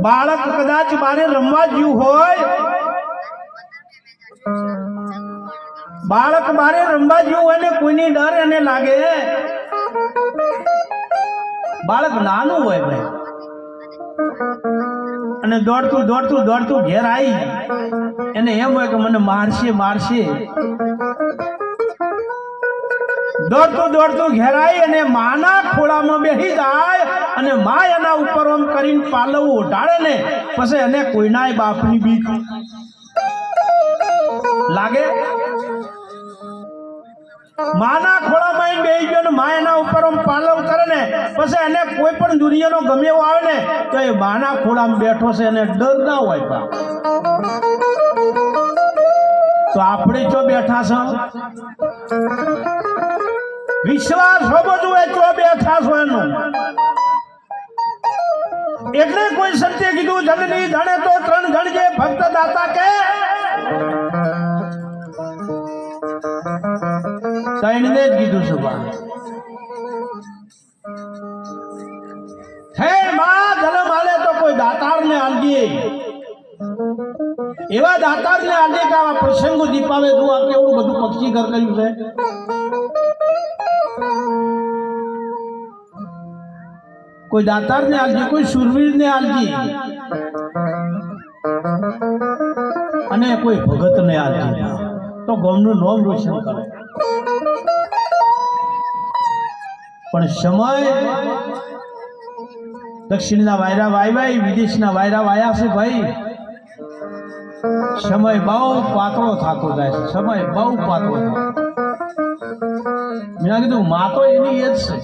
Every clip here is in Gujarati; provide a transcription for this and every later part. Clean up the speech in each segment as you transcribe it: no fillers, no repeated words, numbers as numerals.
બાળક કદાચ બારે રમવા ગયું હોય, બાળક બારે રમવા ગયું હોય ને કોઈની ડર એને લાગે, બાળક નાનું હોય ભાઈ, અને દોડતું દોડતું દોડતું ઘેર આવી એને એમ હોય કે મને મારશે મારશે, દોડતું દોડતું ઘેર આવી અને માના ખોળામાં બેસી જાય અને મા એના ઉપર ઓમ કરીને પાલવ ઉઢાડે ને પછી એને કોઈનાય બાપની બીક લાગે? માના ખોળામાં બેસી ગયો ને મા એના ઉપર ઓમ પાલવ કરે ને પછી એને કોઈ પણ દુનિયાનો ગમે એવો આવે ને તો એ માના ખોળામાં બેઠો છે એને ડર ના હોય બા. તો આપણે જો બેઠા છો વિશ્વાસ હોવો જોઈએ, જો બેઠા છો એનું. એટલે કોઈ સંતે કીધું જગની ધણે તો ત્રણ ગણજે ભક્ત દાતા કે ત્રણને જ કીધું છે બા. હે માં જન્મ આલે તો કોઈ દાતારને આલજે, એવા દાતારને આલજે કે આવા પ્રસંગો દીપાવે. જો આ કેવું બધું પક્ષી ઘર કર્યું છે. કોઈ દાતારને આલજે, કોઈ સુરવીરને આલજે અને કોઈ ભગતને આલજે તો ગામનું નામ રોશન કરે. પણ સમય દક્ષિણના વાયરા વાયવાય, વિદેશના વાયરા વાયા છે ભાઈ. સમય બહુ પાતળો થતો જાય છે, સમય બહુ પાતળો થાય. મેં કીધું માં તો એની એ જ છે.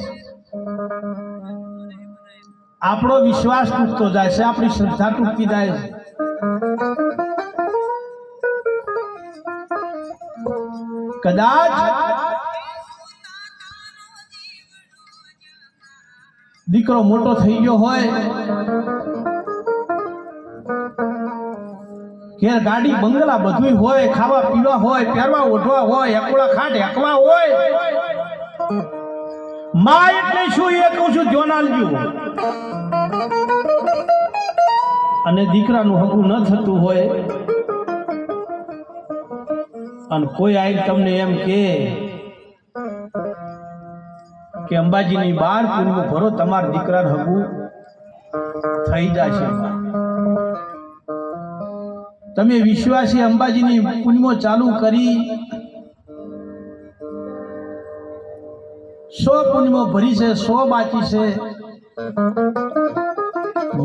આપણો વિશ્વાસ તૂટતો જાય છે, આપણી શ્રદ્ધા તૂટતી જાય છે. કદાચ દીકરો મોટો થઈ ગયો હોય, ઘેર ગાડી બંગલા બધું હોય, ખાવા પીવા હોય, પહેરવા ઓઢવા હોય, એકલા ખાટ એકવા હોય, માં એટલે શું એ કહું છું જોનાલજો. અને દીકરાનું હગું ન થતું હોય અને કોઈ આવીને તમને એમ કે અંબાજીની બાર પૂનમું ભરો તમારા દીકરાનું હગું થઈ જશે. તમે વિશ્વાસી અંબાજીની પૂનમો ચાલુ કરી 100 પૂનમો ભરી છે, 100 બાકી છે.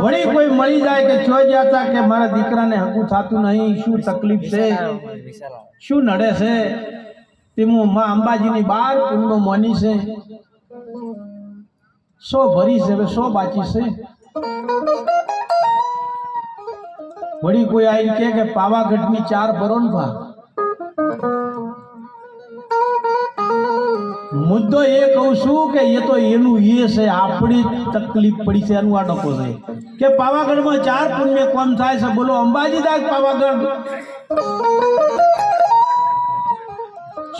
વળી કોઈ મળી જાય કે જો જાતા કે મારા દીકરાને હકું થતું નહીં, શું તકલીફ છે, શું નડે છે, તે હું માં અંબાજીની બાર પૂનમો માની છે, 100 ભરી છે, હવે 100 બાકી છે. વળી કોઈ આવીને કે પાવાગઢની 4 ભરો ને ભા. મુદ્દો એ કહું છું કે એ તો એનું એ છે, આપણી તકલીફ પડી છે એનું આ ડકો છે કે પાવાગઢમાં 4 પુણ્ય કોમ થાય છે. બોલો અંબાજી દાસ પાવાગઢ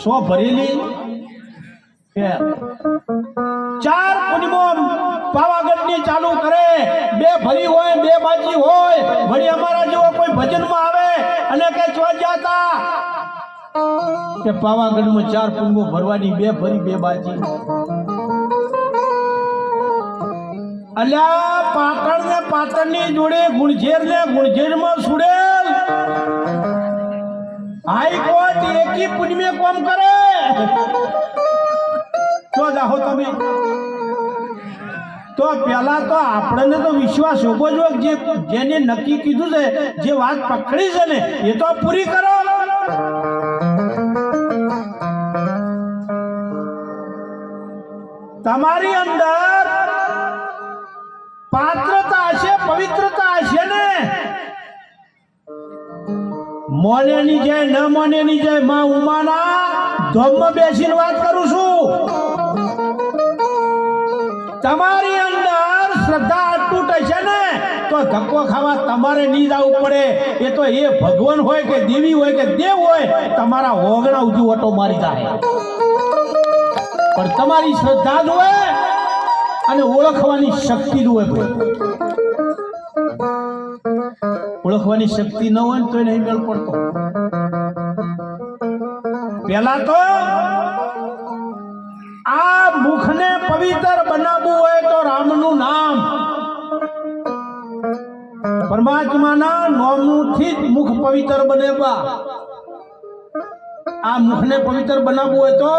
100 ભરેલી 4 પુણ્યમો પાવાગઢની ચાલુ કરે, 2 ભરી હોય, 2 બાજી હોય. વળી અમારા જેવો કોઈ ભજનમાં આવે અને કે ચો જાતા કે પાવાગઢમાં 4 પુનમો ભરવાની, 2 ભરી 2 બાજી. અલ્યા પાટણ ને પાટણની જોડે ગુણઝેર ને ગુણઝેરમાં સુડેલ હાઈકોર્ટ એકી પુનમે કોમ કરે. તો જાહો તમે તો પેલા તો આપણને તો વિશ્વાસ હોવો જોઈએ, જેને નક્કી કીધું છે, જે વાત પકડી છે ને એ તો પૂરી કરો. તમારી અંદર પાત્રતા હશે, પવિત્રતા હશે ને, મોનેની જાય ન મોનેની જાય, માં ઉમાના ધોમમાં બેસીને વાત કરું છું. તમારી અંદર શ્રદ્ધા અતૂટ હશે ને તો ધક્કો ખાવા તમારે નહીં જવું પડે. એ તો એ ભગવાન હોય કે દેવી હોય કે દેવ હોય, તમારા ઓગણા ઉધી ઓટો મારી જાય. પણ તમારી શ્રદ્ધા જ હોય અને ઓળખવાની શક્તિ જ હોય ભાઈ. ઓળખવાની શક્તિ ન હોય ને તો નહીં મેળ પડતો. પેલા તો આ મુખને પવિત્ર બનાવવું હોય તો રામનું નામ, પરમાત્માના નામથી જ મુખ પવિત્ર બને. આ મુખને પવિત્ર બનાવવું હોય તો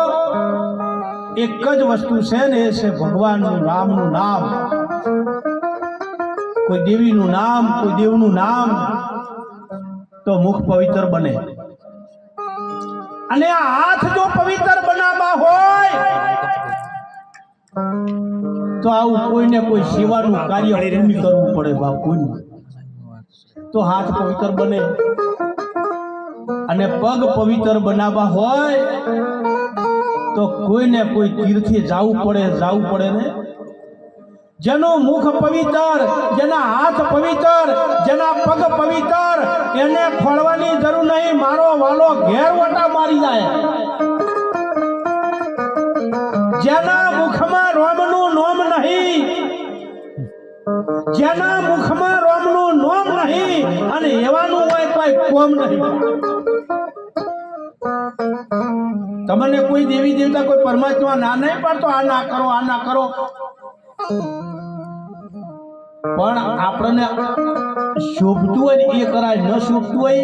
એક જ વસ્તુ છે ને, એ છે ભગવાનનું રામનું નામ. કોઈ દેવીનું નામ, કોઈ દેવનું નામ, તો મુખ પવિત્ર બને. અને આ હાથ જો પવિત્ર બનાવવા હોય તો આવું કોઈને કોઈ સેવાનું કાર્ય પૂર્ણ કરવું પડે બાપ, કોઈને તો હાથ પવિત્ર બને. અને પગ પવિત્ર બનાવવા હોય તો કોઈને કોઈ તીર્થે જવું પડે ને. જેનું મુખ પવિત્ર, જેના હાથ પવિત્ર, જેના પગ પવિત્ર, એને ખોળવાની જરૂર નહીં. મારો વાલો ઘેર વટા મારી જાય. જેના મુખમાં રોમનું નોમ નહીં, જેના મુખમાં રોમનું નોમ નહીં, અને એવાનું હોય કોઈ કોમ નહીં. તમને કોઈ દેવી દેવતા, કોઈ પરમાત્મા ના નહીં પાડતો આ ના કરો, આ ના કરો. પણ આપણને શોભતું હોય ને એ કરાય, ન શોભતું હોય